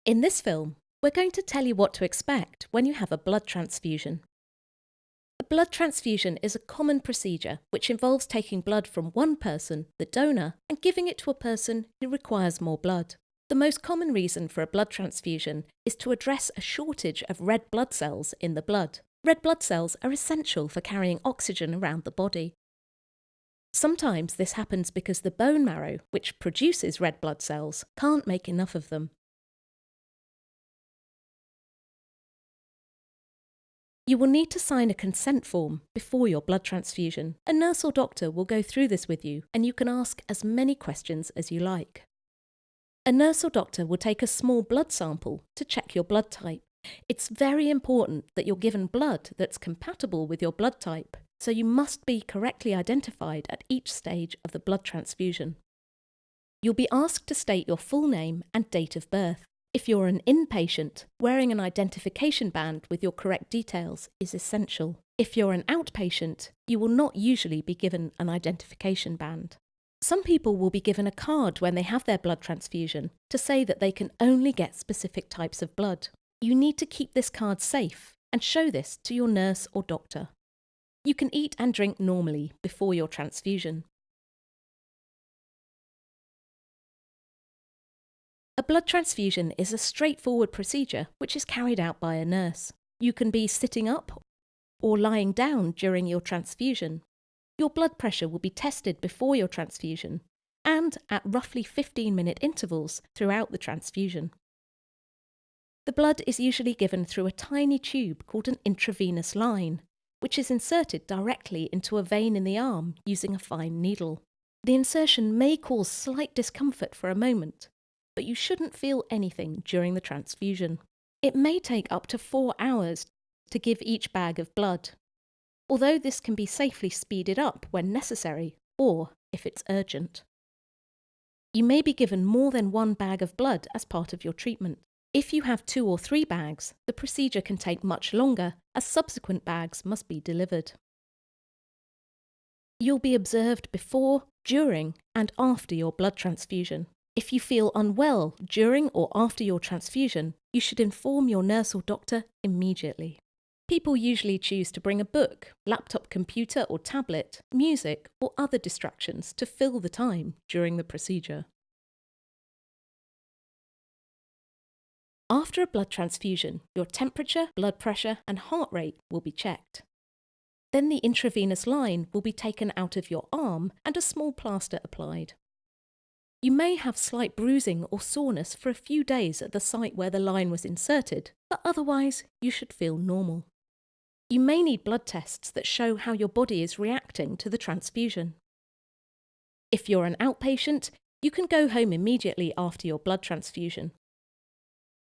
In this film, we're going to tell you what to expect when you have a blood transfusion. A blood transfusion is a common procedure which involves taking blood from one person, the donor, and giving it to a person who requires more blood. The most common reason for a blood transfusion is to address a shortage of red blood cells in the blood. Red blood cells are essential for carrying oxygen around the body. Sometimes this happens because the bone marrow, which produces red blood cells, can't make enough of them. You will need to sign a consent form before your blood transfusion. A nurse or doctor will go through this with you, and you can ask as many questions as you like. A nurse or doctor will take a small blood sample to check your blood type. It's very important that you're given blood that's compatible with your blood type, so you must be correctly identified at each stage of the blood transfusion. You'll be asked to state your full name and date of birth. If you're an inpatient, wearing an identification band with your correct details is essential. If you're an outpatient, you will not usually be given an identification band. Some people will be given a card when they have their blood transfusion to say that they can only get specific types of blood. You need to keep this card safe and show this to your nurse or doctor. You can eat and drink normally before your transfusion. A blood transfusion is a straightforward procedure which is carried out by a nurse. You can be sitting up or lying down during your transfusion. Your blood pressure will be tested before your transfusion and at roughly 15-minute intervals throughout the transfusion. The blood is usually given through a tiny tube called an intravenous line, which is inserted directly into a vein in the arm using a fine needle. The insertion may cause slight discomfort for a moment, but you shouldn't feel anything during the transfusion. It may take up to 4 hours to give each bag of blood, although this can be safely speeded up when necessary or if it's urgent. You may be given more than one bag of blood as part of your treatment. If you have 2 or 3 bags, the procedure can take much longer as subsequent bags must be delivered. You'll be observed before, during, and after your blood transfusion. If you feel unwell during or after your transfusion, you should inform your nurse or doctor immediately. People usually choose to bring a book, laptop computer or tablet, music, or other distractions to fill the time during the procedure. After a blood transfusion, your temperature, blood pressure, and heart rate will be checked. Then the intravenous line will be taken out of your arm and a small plaster applied. You may have slight bruising or soreness for a few days at the site where the line was inserted, but otherwise you should feel normal. You may need blood tests that show how your body is reacting to the transfusion. If you're an outpatient, you can go home immediately after your blood transfusion.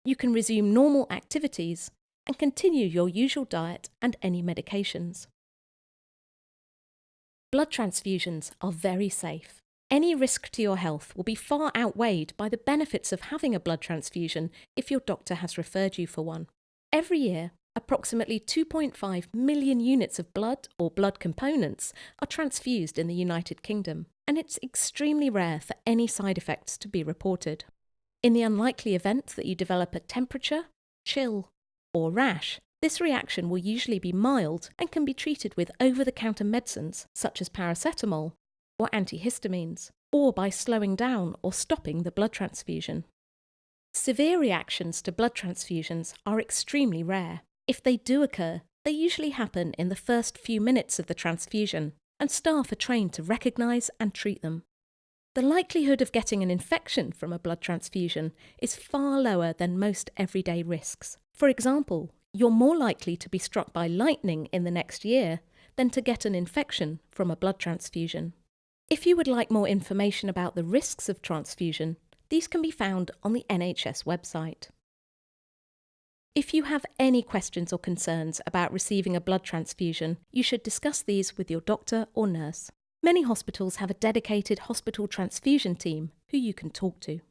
You can resume normal activities and continue your usual diet and any medications. Blood transfusions are very safe. Any risk to your health will be far outweighed by the benefits of having a blood transfusion if your doctor has referred you for one. Every year, approximately 2.5 million units of blood or blood components are transfused in the United Kingdom, and it's extremely rare for any side effects to be reported. In the unlikely event that you develop a temperature, chill, or rash, this reaction will usually be mild and can be treated with over-the-counter medicines such as paracetamol or antihistamines, or by slowing down or stopping the blood transfusion. Severe reactions to blood transfusions are extremely rare. If they do occur, they usually happen in the first few minutes of the transfusion, and staff are trained to recognise and treat them. The likelihood of getting an infection from a blood transfusion is far lower than most everyday risks. For example, you're more likely to be struck by lightning in the next year than to get an infection from a blood transfusion. If you would like more information about the risks of transfusion, these can be found on the NHS website. If you have any questions or concerns about receiving a blood transfusion, you should discuss these with your doctor or nurse. Many hospitals have a dedicated hospital transfusion team who you can talk to.